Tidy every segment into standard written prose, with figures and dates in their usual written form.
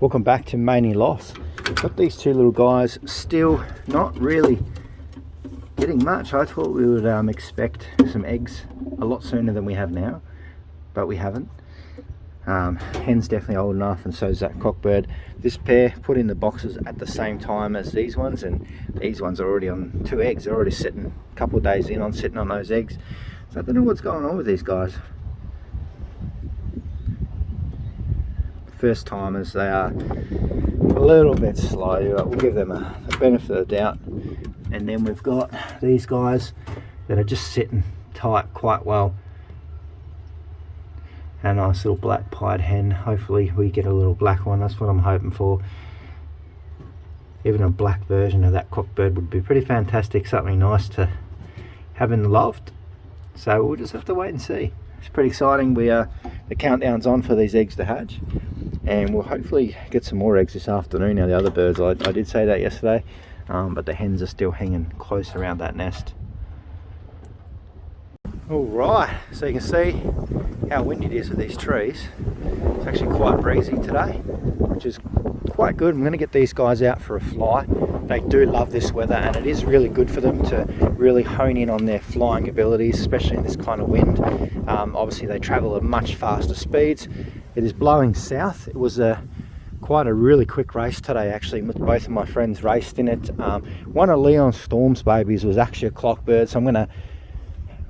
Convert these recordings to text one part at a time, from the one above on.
Welcome back to Mainly Loss. Got these two little guys still not really getting much. I thought we would expect some eggs a lot sooner than we have now, but we haven't. Hen's definitely old enough, and so is that cockbird. This pair put in the boxes at the same time as these ones, and these ones are already on 2 eggs. They're already sitting a couple of days in on sitting on those eggs. So I don't know what's going on with these guys. First timers, they are a little bit slow, but we'll give them a benefit of the doubt. And then we've got these guys that are just sitting tight quite well. A nice little black pied hen. Hopefully we get a little black one. That's what I'm hoping for. Even a black version of that cockbird would be pretty fantastic. Something nice to have in the loft. So we'll just have to wait and see. It's pretty exciting. The countdown's on for these eggs to hatch, and we'll hopefully get some more eggs this afternoon. Now the other birds, I did say that yesterday, but the hens are still hanging close around that nest. Alright, so you can see how windy it is with these trees. It's actually quite breezy today, which is quite good. I'm going to get these guys out for a fly. They do love this weather, and it is really good for them to really hone in on their flying abilities, especially in this kind of wind. Obviously they travel at much faster speeds. It is blowing south. It was quite a really quick race today, actually. Both of my friends raced in it. One of Leon Storm's babies was actually a clockbird, so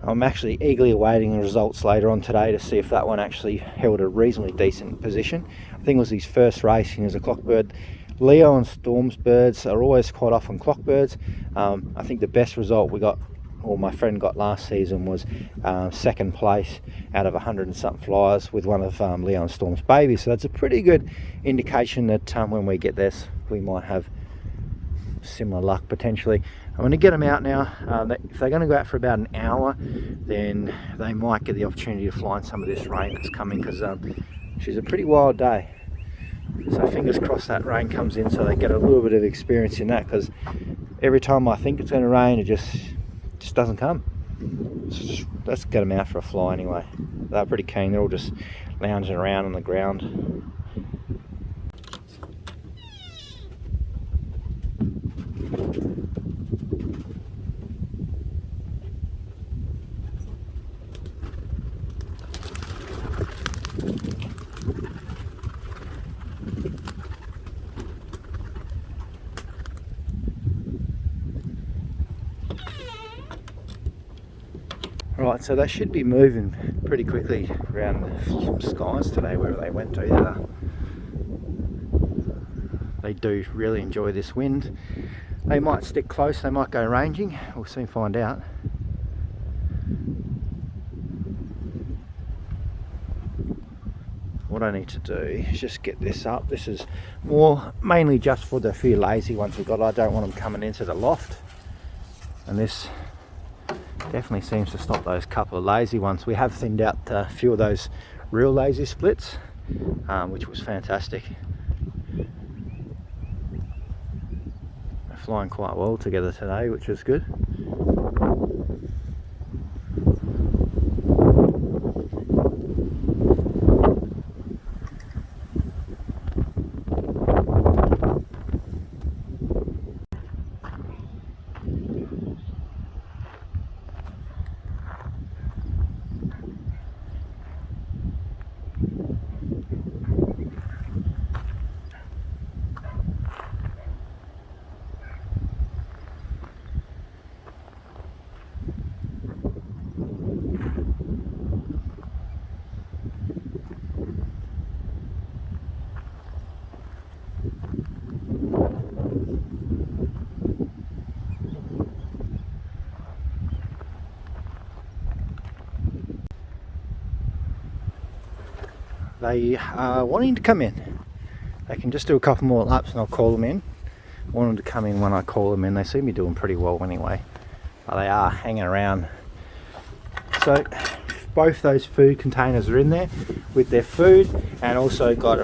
I'm actually eagerly awaiting the results later on today to see if that one actually held a reasonably decent position. I think it was his first racing as a clockbird. Leo and Storm's birds are always quite often clockbirds. I think the best result we got, or my friend got last season, was second place out of 100 and something flyers with one of Leo and Storm's babies. So that's a pretty good indication that when we get this, we might have similar luck potentially. I'm going to get them out now. If they're going to go out for about an hour, then they might get the opportunity to fly in some of this rain that's coming, because she's a pretty wild day. So fingers crossed that rain comes in so they get a little bit of experience in that, because every time I think it's going to rain, it just doesn't come. So let's get them out for a fly anyway. They're pretty keen. They're all just lounging around on the ground. Right, so they should be moving pretty quickly around the skies today, wherever they went to. They do really enjoy this wind. They might stick close, they might go ranging. We'll soon find out. What I need to do is just get this up. This is mainly just for the few lazy ones we've got. I don't want them coming into the loft, and this definitely seems to stop those couple of lazy ones. We have thinned out a few of those real lazy splits, which was fantastic. They're flying quite well together today, which is good. They are wanting to come in. They can just do a couple more laps and I'll call them in. I want them to come in when I call them in. They seem to be doing pretty well anyway. But they are hanging around. So both those food containers are in there with their food, and also got a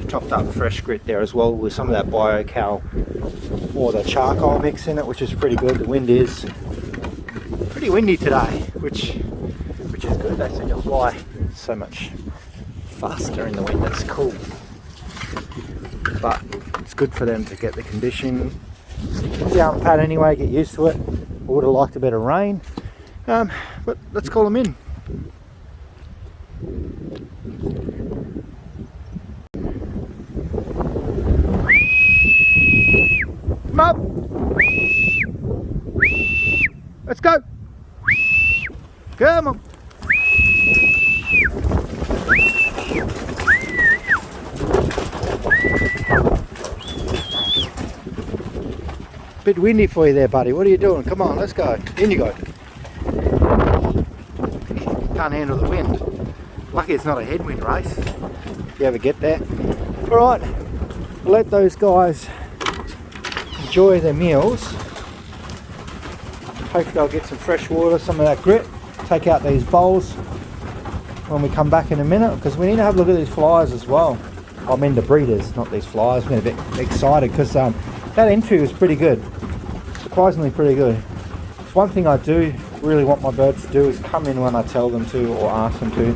chopped up fresh grit there as well, with some of that biocal or the charcoal mix in it, which is pretty good. The wind is pretty windy today, which is good. They seem to fly so much faster in the wind. That's cool. but it's good for them to get the condition down pat anyway, get used to it. I would have liked a bit of rain, but let's call them in. Come up. Let's go. Come on. Bit windy for you there, buddy. What are you doing? Come on, let's go. In you go. Can't handle the wind. Lucky it's not a headwind race, if you ever get there. Alright, we'll let those guys enjoy their meals. Hopefully they'll get some fresh water, some of that grit. Take out these bowls when we come back in a minute, because we need to have a look at these flies as well. I mean the breeders, not these flies. I'm a bit excited because that entry was pretty good, surprisingly pretty good. It's one thing I do really want my birds to do is come in when I tell them to or ask them to,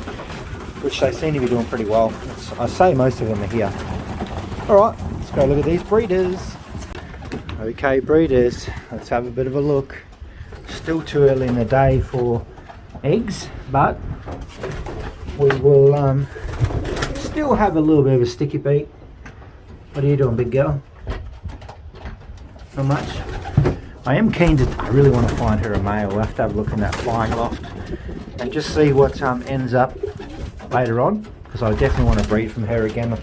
which they seem to be doing pretty well. I say most of them are here. Alright, let's go look at these breeders. Okay breeders, let's have a bit of a look. Still too early in the day for eggs, but we will still have a little bit of a sticky beak. What are you doing, big girl? Not much. I am keen to, I really want to find her a male. We'll have to have a look in that flying loft and just see what ends up later on, because I definitely want to breed from her again,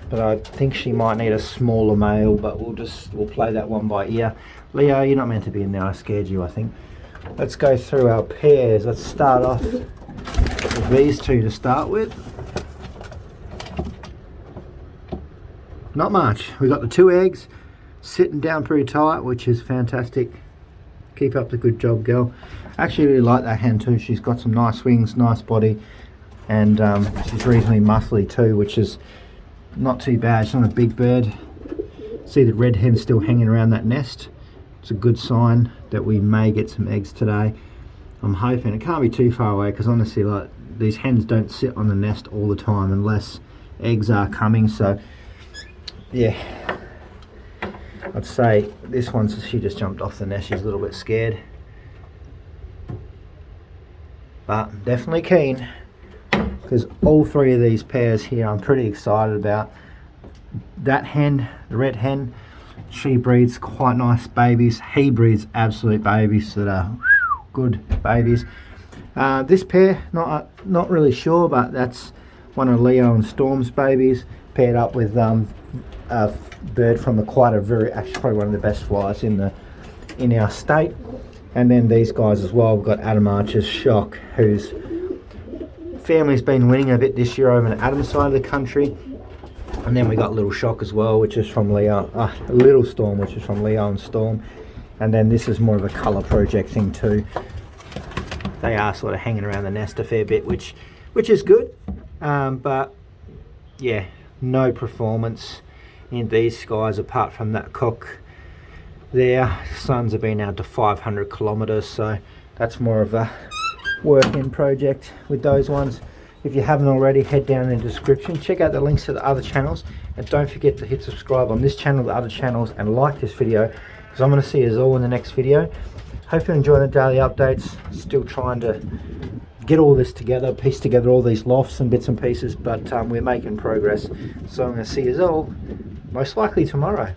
but I think she might need a smaller male, but we'll play that one by ear. Leo, you're not meant to be in there. I scared you, I think. Let's go through our pairs. Let's start off with these two to start with. Not much. We got the 2 eggs sitting down pretty tight, which is fantastic. Keep up the good job, girl. I actually really like that hen too. She's got some nice wings, nice body, and she's reasonably muscly too, which is not too bad. She's not a big bird. See the red hen still hanging around that nest. It's a good sign that we may get some eggs today. I'm hoping it can't be too far away, because honestly, like, these hens don't sit on the nest all the time unless eggs are coming. So yeah, I'd say this one, she just jumped off the nest. She's a little bit scared, but definitely keen, because all 3 of these pairs here I'm pretty excited about. That hen, the red hen, she breeds quite nice babies. He breeds absolute babies that are good babies. This pair, not really sure, but that's one of Leo and Storm's babies, paired up with a bird from actually probably one of the best flies in our state. And then these guys as well. We've got Adam Archer's Shock, whose family's been winning a bit this year over on Adam's side of the country. And then we got Little Shock as well, which is from Leo, Little Storm, which is from Leo and Storm. And then this is more of a colour project thing too. They are sort of hanging around the nest a fair bit, which is good. But yeah, no performance in these guys apart from that cock there. Sons have been out to 500 kilometers, so that's more of a work-in project with those ones. If you haven't already, head down in the description, check out the links to the other channels, and don't forget to hit subscribe on this channel, the other channels, and like this video, because I'm going to see you all in the next video. Hope you're enjoying the daily updates. Still trying to get all this together, piece together all these lofts and bits and pieces, but we're making progress. So I'm going to see you all most likely tomorrow.